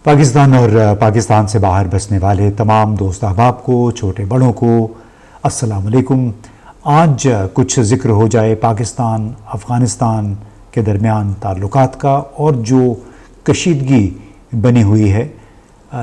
پاکستان اور پاکستان سے باہر بسنے والے تمام دوست احباب کو، چھوٹے بڑوں کو السلام علیکم۔ آج کچھ ذکر ہو جائے پاکستان افغانستان کے درمیان تعلقات کا، اور جو کشیدگی بنی ہوئی ہے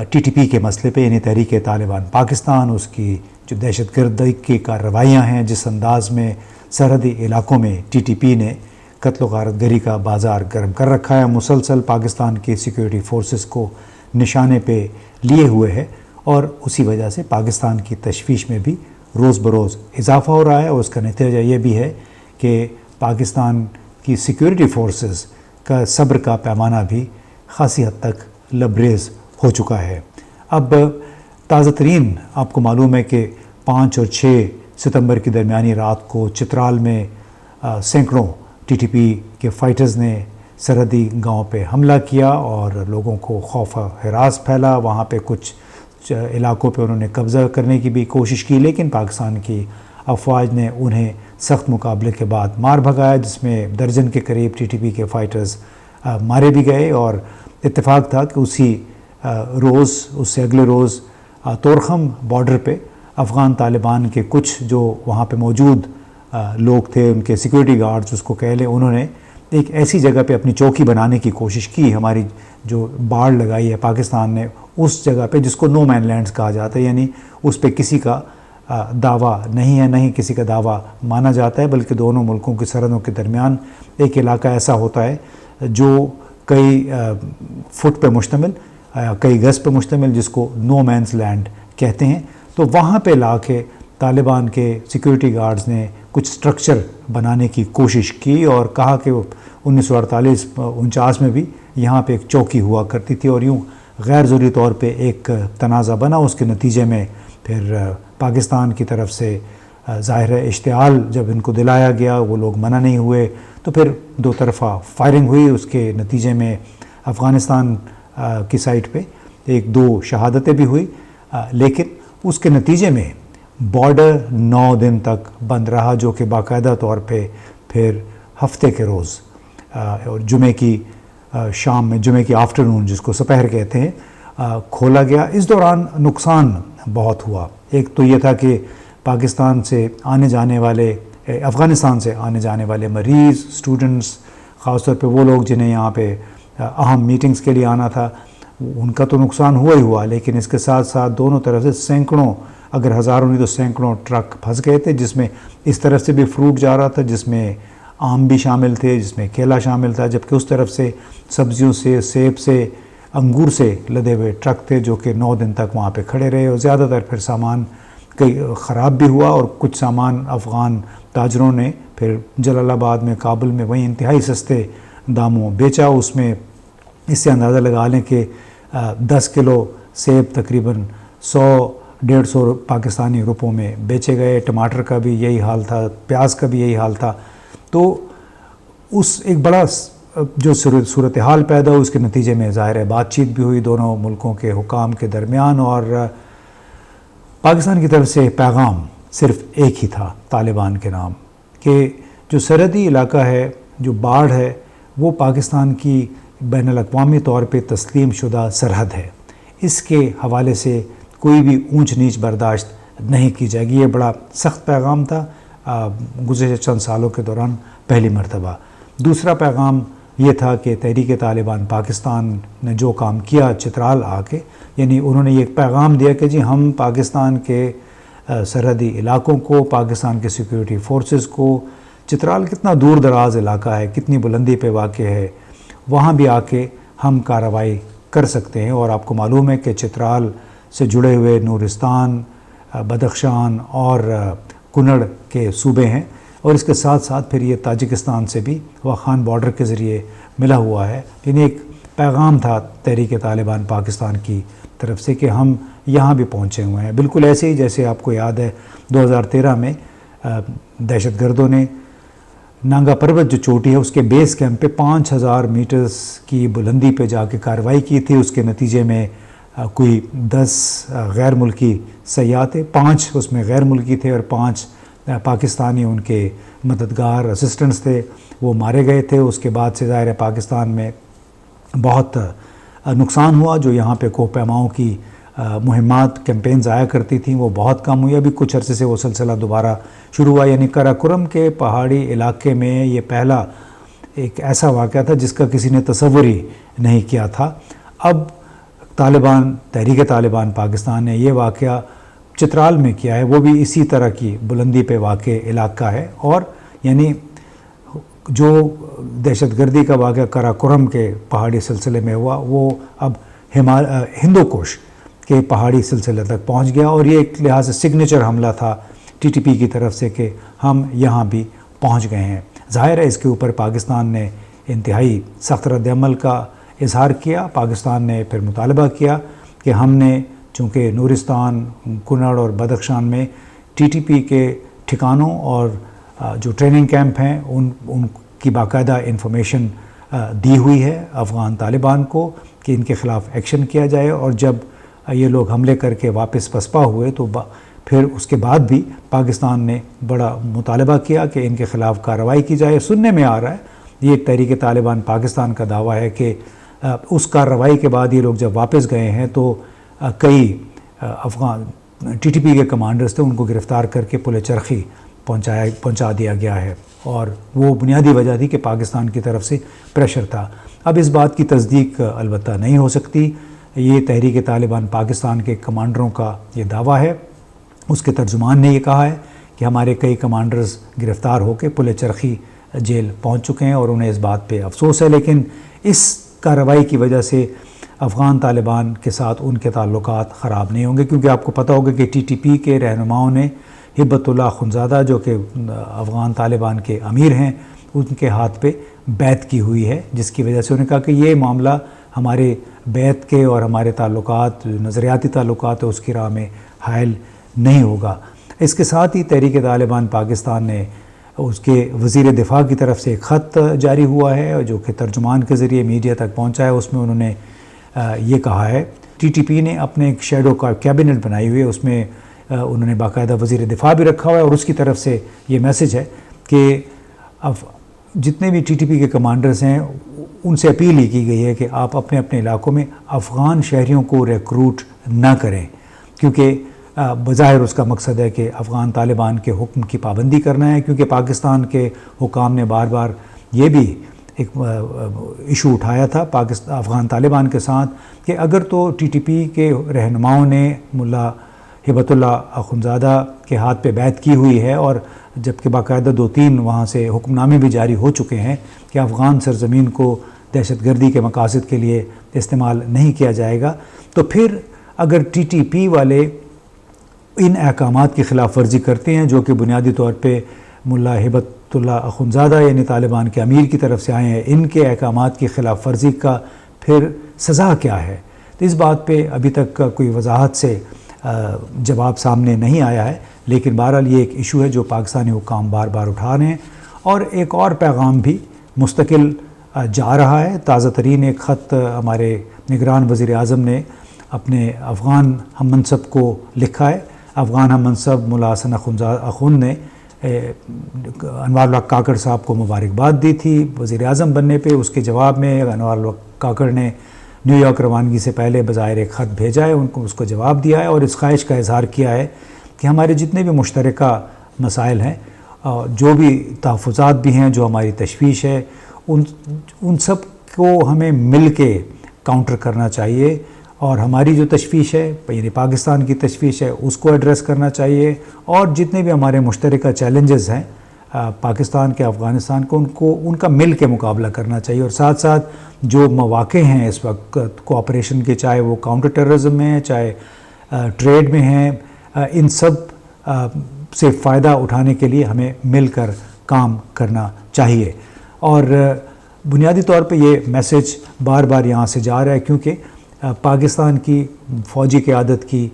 ٹی ٹی پی کے مسئلے پہ، یعنی تحریک طالبان پاکستان، اس کی جو دہشت گردی کی کارروائیاں ہیں، جس انداز میں سرحدی علاقوں میں ٹی ٹی پی نے قتل و غارت گری کا بازار گرم کر رکھا ہے، مسلسل پاکستان کی سیکیورٹی فورسز کو نشانے پہ لیے ہوئے ہے، اور اسی وجہ سے پاکستان کی تشویش میں بھی روز بروز اضافہ ہو رہا ہے، اور اس کا نتیجہ یہ بھی ہے کہ پاکستان کی سیکیورٹی فورسز کا صبر کا پیمانہ بھی خاصی حد تک لبریز ہو چکا ہے۔ اب تازہ ترین آپ کو معلوم ہے کہ 5 اور 6 ستمبر کی درمیانی رات کو چترال میں سینکڑوں ٹی ٹی پی کے فائٹرز نے سرحدی گاؤں پہ حملہ کیا اور لوگوں کو خوف و ہراس پھیلا۔ وہاں پہ کچھ علاقوں پہ انہوں نے قبضہ کرنے کی بھی کوشش کی، لیکن پاکستان کی افواج نے انہیں سخت مقابلے کے بعد مار بھگایا، جس میں درجن کے قریب ٹی ٹی پی کے فائٹرز مارے بھی گئے۔ اور اتفاق تھا کہ اسی روز، اس سے اگلے روز طورخم بارڈر پہ افغان طالبان کے کچھ جو وہاں پہ موجود لوگ تھے، ان کے سیکورٹی گارڈز اس کو کہہ لیں، انہوں نے ایک ایسی جگہ پہ اپنی چوکی بنانے کی کوشش کی۔ ہماری جو باڑ لگائی ہے پاکستان نے اس جگہ پہ، جس کو نو مین لینڈز کہا جاتا ہے، یعنی اس پہ کسی کا دعویٰ نہیں ہے، نہیں کسی کا دعویٰ مانا جاتا ہے، بلکہ دونوں ملکوں کی سرحدوں کے درمیان ایک علاقہ ایسا ہوتا ہے جو کئی فٹ پہ مشتمل، کئی گز پہ مشتمل، جس کو نو مینز لینڈ کہتے ہیں۔ تو وہاں پہ لا کے طالبان کے سیکورٹی گارڈز نے کچھ سٹرکچر بنانے کی کوشش کی، اور کہا کہ 1948-49 میں بھی یہاں پہ ایک چوکی ہوا کرتی تھی، اور یوں غیر ضروری طور پہ ایک تنازع بنا۔ اس کے نتیجے میں پھر پاکستان کی طرف سے ظاہر اشتعال جب ان کو دلایا گیا، وہ لوگ منع نہیں ہوئے، تو پھر دو طرفہ فائرنگ ہوئی۔ اس کے نتیجے میں افغانستان کی سائٹ پہ 1-2 شہادتیں بھی ہوئی، لیکن اس کے نتیجے میں بارڈر 9 دن تک بند رہا، جو کہ باقاعدہ طور پہ پھر ہفتے کے روز اور جمعے کی شام میں، جمعے کی آفٹرنون جس کو سپہر کہتے ہیں، کھولا گیا۔ اس دوران نقصان بہت ہوا۔ ایک تو یہ تھا کہ پاکستان سے آنے جانے والے، افغانستان سے آنے جانے والے مریض، اسٹوڈنٹس، خاص طور پہ وہ لوگ جنہیں یہاں پہ اہم میٹنگز کے لیے آنا تھا، ان کا تو نقصان ہوا ہی ہوا، لیکن اس کے ساتھ ساتھ دونوں طرف سے سینکڑوں، اگر ہزاروں نہیں تو سینکڑوں ٹرک پھنس گئے تھے، جس میں اس طرف سے بھی فروٹ جا رہا تھا، جس میں آم بھی شامل تھے، جس میں کیلا شامل تھا، جبکہ اس طرف سے سبزیوں سے، سیب سے، انگور سے لدے ہوئے ٹرک تھے، جو کہ 9 دن تک وہاں پہ کھڑے رہے، اور زیادہ تر پھر سامان کئی خراب بھی ہوا، اور کچھ سامان افغان تاجروں نے پھر جلال آباد میں، کابل میں وہیں انتہائی سستے داموں بیچا۔ اس میں اس سے اندازہ لگا لیں کہ 10 کلو سیب تقریباً 100-150 پاکستانی روپوں میں بیچے گئے۔ ٹماٹر کا بھی یہی حال تھا، پیاز کا بھی یہی حال تھا۔ تو اس ایک بڑا جو صورتحال پیدا ہوئی، اس کے نتیجے میں ظاہر ہے بات چیت بھی ہوئی دونوں ملکوں کے حکام کے درمیان، اور پاکستان کی طرف سے پیغام صرف ایک ہی تھا طالبان کے نام، کہ جو سرحدی علاقہ ہے، جو باڑ ہے، وہ پاکستان کی بین الاقوامی طور پہ تسلیم شدہ سرحد ہے، اس کے حوالے سے کوئی بھی اونچ نیچ برداشت نہیں کی جائے گی۔ یہ بڑا سخت پیغام تھا گزشتہ چند سالوں کے دوران پہلی مرتبہ۔ دوسرا پیغام یہ تھا کہ تحریک طالبان پاکستان نے جو کام کیا چترال آ کے، یعنی انہوں نے یہ پیغام دیا کہ جی ہم پاکستان کے سرحدی علاقوں کو، پاکستان کے سیکورٹی فورسز کو، چترال کتنا دور دراز علاقہ ہے، کتنی بلندی پہ واقع ہے، وہاں بھی آ کے ہم کارروائی کر سکتے ہیں۔ اور آپ کو معلوم ہے کہ چترال سے جڑے ہوئے نورستان، بدخشان اور کنڑ کے صوبے ہیں، اور اس کے ساتھ ساتھ پھر یہ تاجکستان سے بھی واخان بارڈر کے ذریعے ملا ہوا ہے۔ یعنی ایک پیغام تھا تحریک طالبان پاکستان کی طرف سے کہ ہم یہاں بھی پہنچے ہوئے ہیں، بالکل ایسے ہی جیسے آپ کو یاد ہے 2013 میں دہشت گردوں نے نانگا پروت جو چوٹی ہے، اس کے بیس کیمپ پہ 5000 میٹرز کی بلندی پہ جا کے کارروائی کی تھی۔ اس کے نتیجے میں کوئی 10 غیر ملکی سیاح تھے، 5 اس میں غیر ملکی تھے، اور 5 پاکستانی ان کے مددگار اسسٹنٹس تھے، وہ مارے گئے تھے۔ اس کے بعد سے ظاہر ہے پاکستان میں بہت نقصان ہوا، جو یہاں پہ کوہ پیماؤں کی مہمات کیمپینز آیا کرتی تھیں وہ بہت کم ہوئی. ابھی کچھ عرصے سے وہ سلسلہ دوبارہ شروع ہوا. یعنی قراقرم کے پہاڑی علاقے میں یہ پہلا ایک ایسا واقعہ تھا جس کا کسی نے تصور ہی نہیں کیا تھا. اب طالبان، تحریک طالبان پاکستان نے یہ واقعہ چترال میں کیا ہے، وہ بھی اسی طرح کی بلندی پہ واقع علاقہ ہے. اور یعنی جو دہشت گردی کا واقعہ قراقرم کے پہاڑی سلسلے میں ہوا وہ اب ہندو کوش کے پہاڑی سلسلے تک پہنچ گیا. اور یہ ایک لحاظ سے سگنیچر حملہ تھا ٹی ٹی پی کی طرف سے کہ ہم یہاں بھی پہنچ گئے ہیں. ظاہر ہے اس کے اوپر پاکستان نے انتہائی سخت رد عمل کا اظہار کیا. پاکستان نے پھر مطالبہ کیا کہ ہم نے چونکہ نورستان، کنڑ اور بدخشان میں ٹی ٹی پی کے ٹھکانوں اور جو ٹریننگ کیمپ ہیں ان کی باقاعدہ انفارمیشن دی ہوئی ہے افغان طالبان کو کہ ان کے خلاف ایکشن کیا جائے. اور جب یہ لوگ حملے کر کے واپس پسپا ہوئے تو پھر اس کے بعد بھی پاکستان نے بڑا مطالبہ کیا کہ ان کے خلاف کارروائی کی جائے. سننے میں آ رہا ہے، یہ تحریک طالبان پاکستان کا دعویٰ ہے کہ اس کارروائی کے بعد یہ لوگ جب واپس گئے ہیں تو کئی افغان ٹی ٹی پی کے کمانڈرز تھے ان کو گرفتار کر کے پل چرخی پہنچا دیا گیا ہے. اور وہ بنیادی وجہ تھی کہ پاکستان کی طرف سے پریشر تھا. اب اس بات کی تصدیق البتہ نہیں ہو سکتی. یہ تحریک طالبان پاکستان کے کمانڈروں کا یہ دعویٰ ہے. اس کے ترجمان نے یہ کہا ہے کہ ہمارے کئی کمانڈرز گرفتار ہو کے پل چرخی جیل پہنچ چکے ہیں اور انہیں اس بات پہ افسوس ہے. لیکن اس کارروائی کی وجہ سے افغان طالبان کے ساتھ ان کے تعلقات خراب نہیں ہوں گے، کیونکہ آپ کو پتہ ہوگا کہ ٹی ٹی پی کے رہنماؤں نے ہبت اللہ اخندزادہ جو کہ افغان طالبان کے امیر ہیں ان کے ہاتھ پہ بیعت کی ہوئی ہے، جس کی وجہ سے انہوں نے کہا کہ یہ معاملہ ہمارے بیعت کے اور ہمارے تعلقات، نظریاتی تعلقات اس کی راہ میں حائل نہیں ہوگا. اس کے ساتھ ہی تحریک طالبان پاکستان نے اس کے وزیر دفاع کی طرف سے ایک خط جاری ہوا ہے جو کہ ترجمان کے ذریعے میڈیا تک پہنچا ہے. اس میں انہوں نے یہ کہا ہے ٹی ٹی پی نے اپنے ایک شیڈو کا کیبنٹ بنائی ہوئی ہے، اس میں انہوں نے باقاعدہ وزیر دفاع بھی رکھا ہوا ہے. اور اس کی طرف سے یہ میسج ہے کہ اب جتنے بھی ٹی ٹی پی کے کمانڈرز ہیں ان سے اپیل ہی کی گئی ہے کہ آپ اپنے اپنے علاقوں میں افغان شہریوں کو ریکروٹ نہ کریں، کیونکہ بظاہر اس کا مقصد ہے کہ افغان طالبان کے حکم کی پابندی کرنا ہے. کیونکہ پاکستان کے حکام نے بار بار یہ بھی ایک ایشو اٹھایا تھا افغان طالبان کے ساتھ کہ اگر تو ٹی ٹی پی کے رہنماؤں نے ملا ہبت اللہ اخندزادہ کے ہاتھ پہ بیعت کی ہوئی ہے اور جبکہ باقاعدہ 2-3 وہاں سے حکم نامے بھی جاری ہو چکے ہیں کہ افغان سرزمین کو دہشت گردی کے مقاصد کے لیے استعمال نہیں کیا جائے گا، تو پھر اگر ٹی ٹی پی والے ان احکامات کی خلاف ورزی کرتے ہیں جو کہ بنیادی طور پہ ملا ہبت اللہ اخندزادہ یعنی طالبان کے امیر کی طرف سے آئے ہیں، ان کے احکامات کی خلاف ورزی کا پھر سزا کیا ہے؟ تو اس بات پہ ابھی تک کوئی وضاحت سے جواب سامنے نہیں آیا ہے. لیکن بہرحال یہ ایک ایشو ہے جو پاکستانی حکام بار بار اٹھا رہے ہیں. اور ایک اور پیغام بھی مستقل جا رہا ہے. تازہ ترین ایک خط ہمارے نگران وزیر اعظم نے اپنے افغان ہم منصب کو لکھا ہے. افغان ہم منصب ملا حسن اخند نے انوار الحق کاکڑ صاحب کو مبارکباد دی تھی وزیر اعظم بننے پہ. اس کے جواب میں انوار الحق کاکڑ نے نیو یارک روانگی سے پہلے بظاہر ایک خط بھیجا ہے، اس کو جواب دیا ہے اور اس خواہش کا اظہار کیا ہے کہ ہمارے جتنے بھی مشترکہ مسائل ہیں، جو بھی تحفظات بھی ہیں، جو ہماری تشویش ہے، ان سب کو ہمیں مل کے کاؤنٹر کرنا چاہیے. اور ہماری جو تشویش ہے یعنی پاکستان کی تشویش ہے اس کو ایڈریس کرنا چاہیے. اور جتنے بھی ہمارے مشترکہ چیلنجز ہیں پاکستان کے، افغانستان کو ان کا مل کے مقابلہ کرنا چاہیے. اور ساتھ ساتھ جو مواقع ہیں اس وقت کوآپریشن کے، چاہے وہ کاؤنٹر ٹیررزم میں ہیں، چاہے ٹریڈ میں ہیں، ان سب سے فائدہ اٹھانے کے لیے ہمیں مل کر کام کرنا چاہیے. اور بنیادی طور پہ یہ میسج بار بار یہاں سے جا رہا ہے کیونکہ پاکستان کی فوجی قیادت کی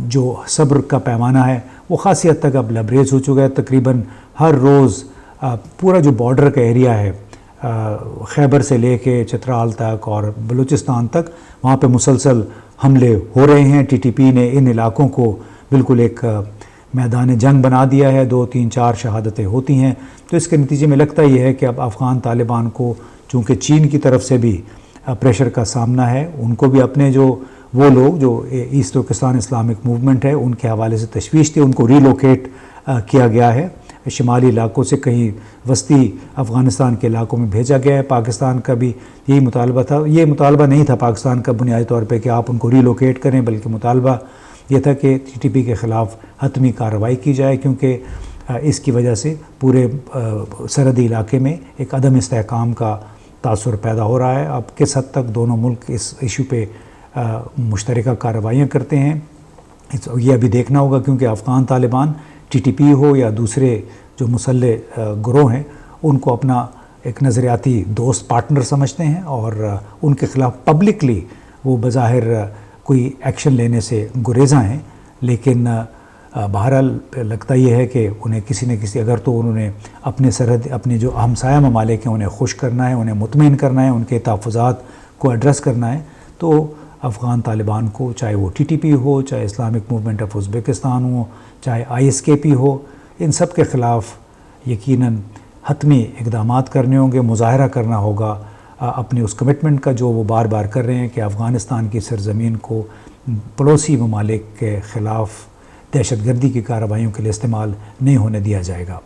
جو صبر کا پیمانہ ہے وہ خاصی حد تک اب لبریز ہو چکا ہے. تقریباً ہر روز پورا جو بارڈر کا ایریا ہے خیبر سے لے کے چترال تک اور بلوچستان تک، وہاں پہ مسلسل حملے ہو رہے ہیں. ٹی ٹی پی نے ان علاقوں کو بالکل ایک میدان جنگ بنا دیا ہے. 2-3-4 شہادتیں ہوتی ہیں. تو اس کے نتیجے میں لگتا یہ ہے کہ اب افغان طالبان کو چونکہ چین کی طرف سے بھی پریشر کا سامنا ہے. ان کو بھی اپنے وہ لوگ جو ایسٹ ترکستان اسلامک موومنٹ ہے ان کے حوالے سے تشویش تھی, ان کو ریلوکیٹ کیا گیا ہے شمالی علاقوں سے کہیں وسطی افغانستان کے علاقوں میں بھیجا گیا ہے. پاکستان کا بھی یہی مطالبہ تھا. یہ مطالبہ نہیں تھا پاکستان کا بنیادی طور پہ کہ آپ ان کو ریلوکیٹ کریں, بلکہ مطالبہ یہ تھا کہ TTP کے خلاف حتمی کارروائی کی جائے, کیونکہ اس کی وجہ سے پورے سرحدی علاقے میں ایک عدم استحکام کا تاثر پیدا ہو رہا ہے. اب کس حد تک دونوں ملک اس ایشو پہ مشترکہ کارروائیاں کرتے ہیں یہ ابھی دیکھنا ہوگا, کیونکہ افغان طالبان TTP ہو یا دوسرے جو مسلح گروہ ہیں ان کو اپنا ایک نظریاتی دوست پارٹنر سمجھتے ہیں, اور ان کے خلاف پبلکلی وہ بظاہر کوئی ایکشن لینے سے گریزاں ہیں. لیکن بہرحال لگتا یہ ہے کہ انہیں کسی نہ کسی, اگر تو انہوں نے اپنے سرحد اپنے جو ہمسایہ ممالک ہیں انہیں خوش کرنا ہے, انہیں مطمئن کرنا ہے, ان کے تحفظات کو ایڈریس کرنا ہے, تو افغان طالبان کو, چاہے وہ TTP ہو, چاہے اسلامک موومنٹ آف ازبکستان ہو, چاہے ISKP ہو, ان سب کے خلاف یقیناً حتمی اقدامات کرنے ہوں گے, مظاہرہ کرنا ہوگا اپنے اس کمٹمنٹ کا جو وہ بار بار کر رہے ہیں کہ افغانستان کی سرزمین کو پڑوسی ممالک کے خلاف دہشت گردی کی کارروائیوں کے لیے استعمال نہیں ہونے دیا جائے گا.